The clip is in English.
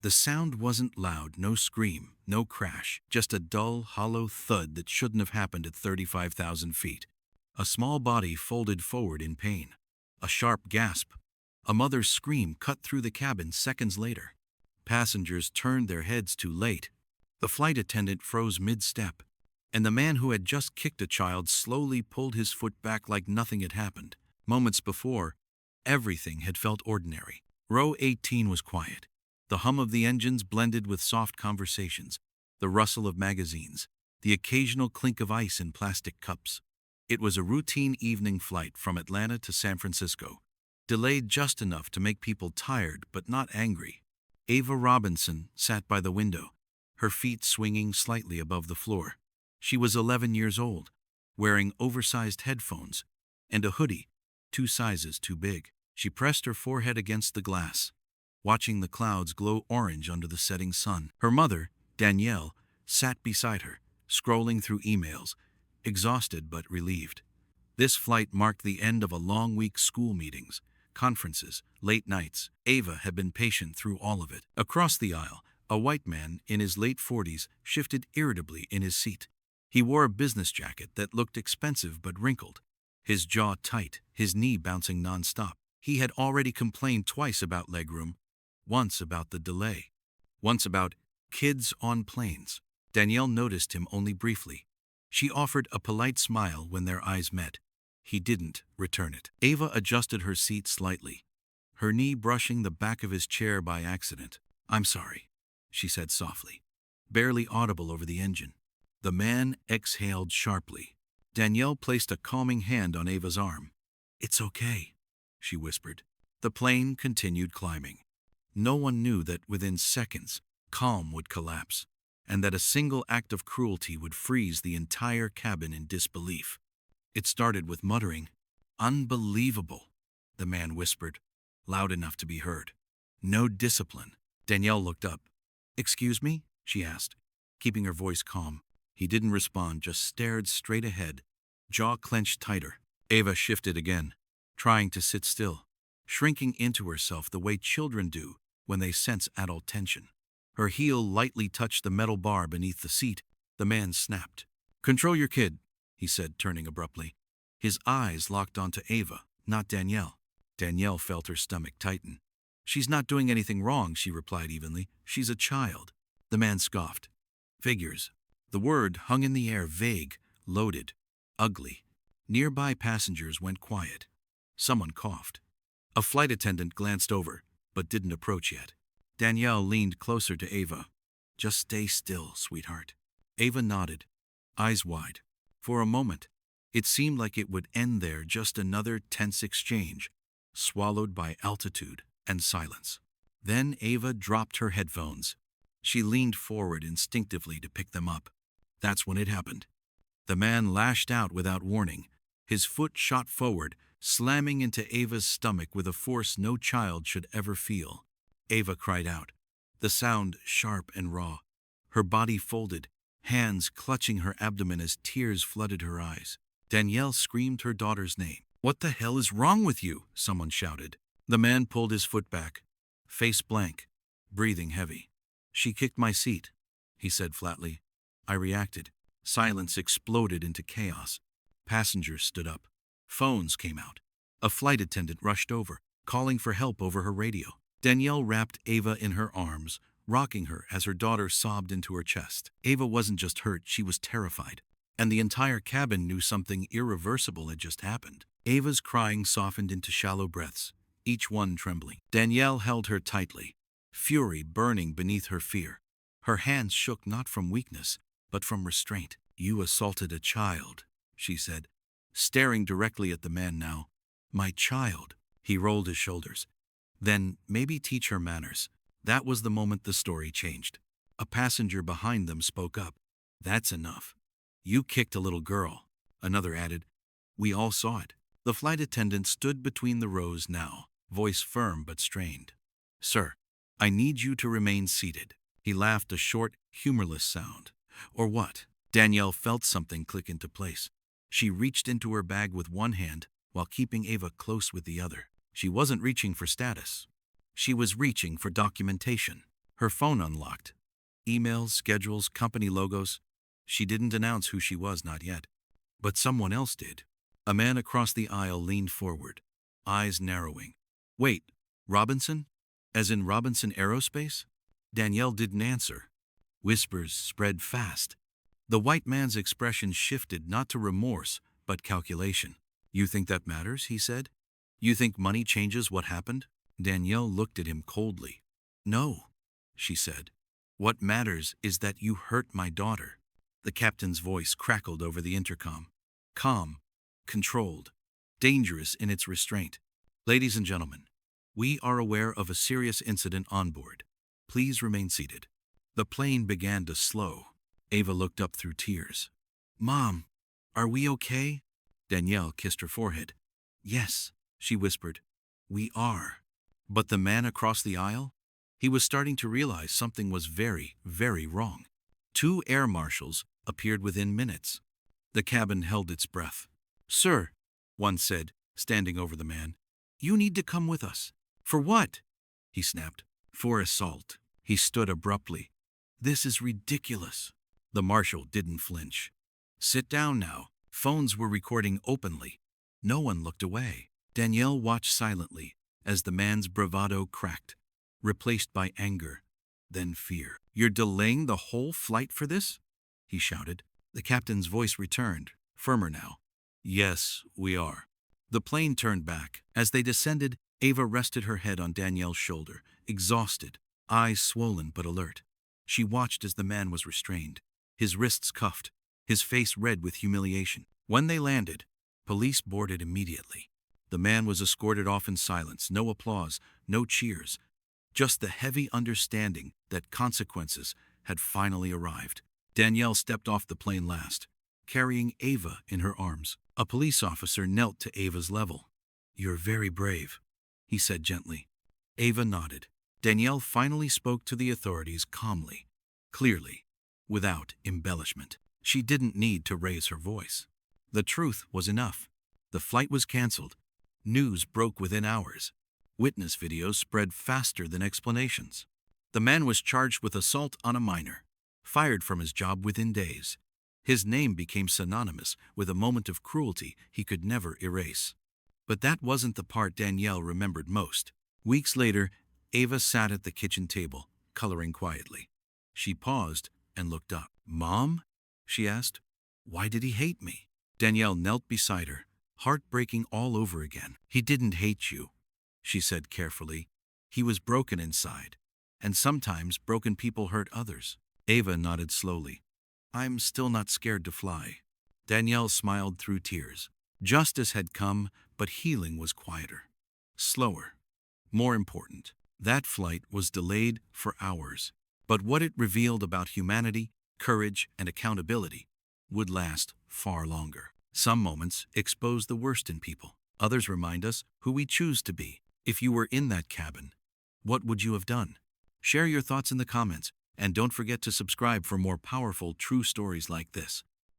The sound wasn't loud, no scream, no crash, just a dull, hollow thud that shouldn't have happened at 35,000 feet. A small body folded forward in pain. A sharp gasp. A mother's scream cut through the cabin seconds later. Passengers turned their heads too late. The flight attendant froze mid-step, and the man who had just kicked a child slowly pulled his foot back like nothing had happened. Moments before, everything had felt ordinary. Row 18 was quiet. The hum of the engines blended with soft conversations, the rustle of magazines, the occasional clink of ice in plastic cups. It was a routine evening flight from Atlanta to San Francisco, delayed just enough to make people tired but not angry. Ava Robinson sat by the window, her feet swinging slightly above the floor. She was 11 years old, wearing oversized headphones and a hoodie, 2 sizes too big. She pressed her forehead against the glass, watching the clouds glow orange under the setting sun. Her mother, Danielle, sat beside her, scrolling through emails, exhausted but relieved. This flight marked the end of a long week: school meetings, conferences, late nights. Ava had been patient through all of it. Across the aisle, a white man in his late 40s shifted irritably in his seat. He wore a business jacket that looked expensive but wrinkled, his jaw tight, his knee bouncing nonstop. He had already complained twice about legroom, once about the delay, once about kids on planes. Danielle noticed him only briefly. She offered a polite smile when their eyes met. He didn't return it. Ava adjusted her seat slightly, her knee brushing the back of his chair by accident. "I'm sorry," she said softly, barely audible over the engine. The man exhaled sharply. Danielle placed a calming hand on Ava's arm. "It's okay," she whispered. The plane continued climbing. No one knew that within seconds, calm would collapse, and that a single act of cruelty would freeze the entire cabin in disbelief. It started with muttering. "Unbelievable," the man whispered, loud enough to be heard. "No discipline." Danielle looked up. "Excuse me?" she asked, keeping her voice calm. He didn't respond, just stared straight ahead, jaw clenched tighter. Ava shifted again, trying to sit still, shrinking into herself the way children do when they sense adult tension. Her heel lightly touched the metal bar beneath the seat. The man snapped. "Control your kid," he said, turning abruptly. His eyes locked onto Ava, not Danielle. Danielle felt her stomach tighten. "She's not doing anything wrong," she replied evenly. "She's a child." The man scoffed. "Figures." The word hung in the air, vague, loaded, ugly. Nearby passengers went quiet. Someone coughed. A flight attendant glanced over, but didn't approach yet. Danielle leaned closer to Ava. "Just stay still, sweetheart." Ava nodded, eyes wide. For a moment, it seemed like it would end there, just another tense exchange, swallowed by altitude and silence. Then Ava dropped her headphones. She leaned forward instinctively to pick them up. That's when it happened. The man lashed out without warning. His foot shot forward, slamming into Ava's stomach with a force no child should ever feel. Ava cried out, the sound sharp and raw. Her body folded, hands clutching her abdomen as tears flooded her eyes. Danielle screamed her daughter's name. "What the hell is wrong with you?" someone shouted. The man pulled his foot back, face blank, breathing heavy. "She kicked my seat," he said flatly. I reacted. Silence exploded into chaos. Passengers stood up. Phones came out. A flight attendant rushed over, calling for help over her radio. Danielle wrapped Ava in her arms, rocking her as her daughter sobbed into her chest. Ava wasn't just hurt, she was terrified. And the entire cabin knew something irreversible had just happened. Ava's crying softened into shallow breaths, each one trembling. Danielle held her tightly, fury burning beneath her fear. Her hands shook not from weakness, but from restraint. "You assaulted a child," she said, staring directly at the man now. "My child." He rolled his shoulders. "Then maybe teach her manners." That was the moment the story changed. A passenger behind them spoke up. "That's enough. You kicked a little girl." Another added, "We all saw it." The flight attendant stood between the rows now, voice firm but strained. "Sir, I need you to remain seated." He laughed, a short, humorless sound. "Or what?" Danielle felt something click into place. She reached into her bag with one hand while keeping Ava close with the other. She wasn't reaching for status. She was reaching for documentation. Her phone unlocked. Emails, schedules, company logos. She didn't announce who she was, not yet. But someone else did. A man across the aisle leaned forward, eyes narrowing. Wait, Robinson? As in Robinson Aerospace? Danielle didn't answer. Whispers spread fast. The white man's expression shifted not to remorse, but calculation. You think that matters? He said. You think money changes what happened? Danielle looked at him coldly. No, she said. What matters is that you hurt my daughter. The captain's voice crackled over the intercom. Calm, controlled, dangerous in its restraint. Ladies and gentlemen, we are aware of a serious incident on board. Please remain seated. The plane began to slow. Ava looked up through tears. Mom, are we okay? Danielle kissed her forehead. Yes, she whispered. We are. But the man across the aisle? He was starting to realize something was very, very wrong. Two air marshals appeared within minutes. The cabin held its breath. Sir, one said, standing over the man, you need to come with us. For what? He snapped. For assault. He stood abruptly. This is ridiculous. The marshal didn't flinch. Sit down now. Phones were recording openly. No one looked away. Danielle watched silently as the man's bravado cracked, replaced by anger, then fear. You're delaying the whole flight for this? He shouted. The captain's voice returned, firmer now. Yes, we are. The plane turned back. As they descended, Ava rested her head on Danielle's shoulder, exhausted, eyes swollen but alert. She watched as the man was restrained, his wrists cuffed, his face red with humiliation. When they landed, police boarded immediately. The man was escorted off in silence, no applause, no cheers, just the heavy understanding that consequences had finally arrived. Danielle stepped off the plane last, carrying Ava in her arms. A police officer knelt to Ava's level. You're very brave, he said gently. Ava nodded. Danielle finally spoke to the authorities calmly, clearly, without embellishment. She didn't need to raise her voice. The truth was enough. The flight was canceled. News broke within hours. Witness videos spread faster than explanations. The man was charged with assault on a minor, fired from his job within days. His name became synonymous with a moment of cruelty he could never erase. But that wasn't the part Danielle remembered most. Weeks later, Ava sat at the kitchen table, coloring quietly. She paused and looked up. Mom? She asked. Why did he hate me? Danielle knelt beside her, heartbreaking all over again. He didn't hate you, she said carefully. He was broken inside, and sometimes broken people hurt others. Ava nodded slowly. I'm still not scared to fly. Danielle smiled through tears. Justice had come, but healing was quieter, slower, more important. That flight was delayed for hours, but what it revealed about humanity, courage, and accountability would last far longer. Some moments expose the worst in people. Others remind us who we choose to be. If you were in that cabin, what would you have done? Share your thoughts in the comments, and don't forget to subscribe for more powerful true stories like this.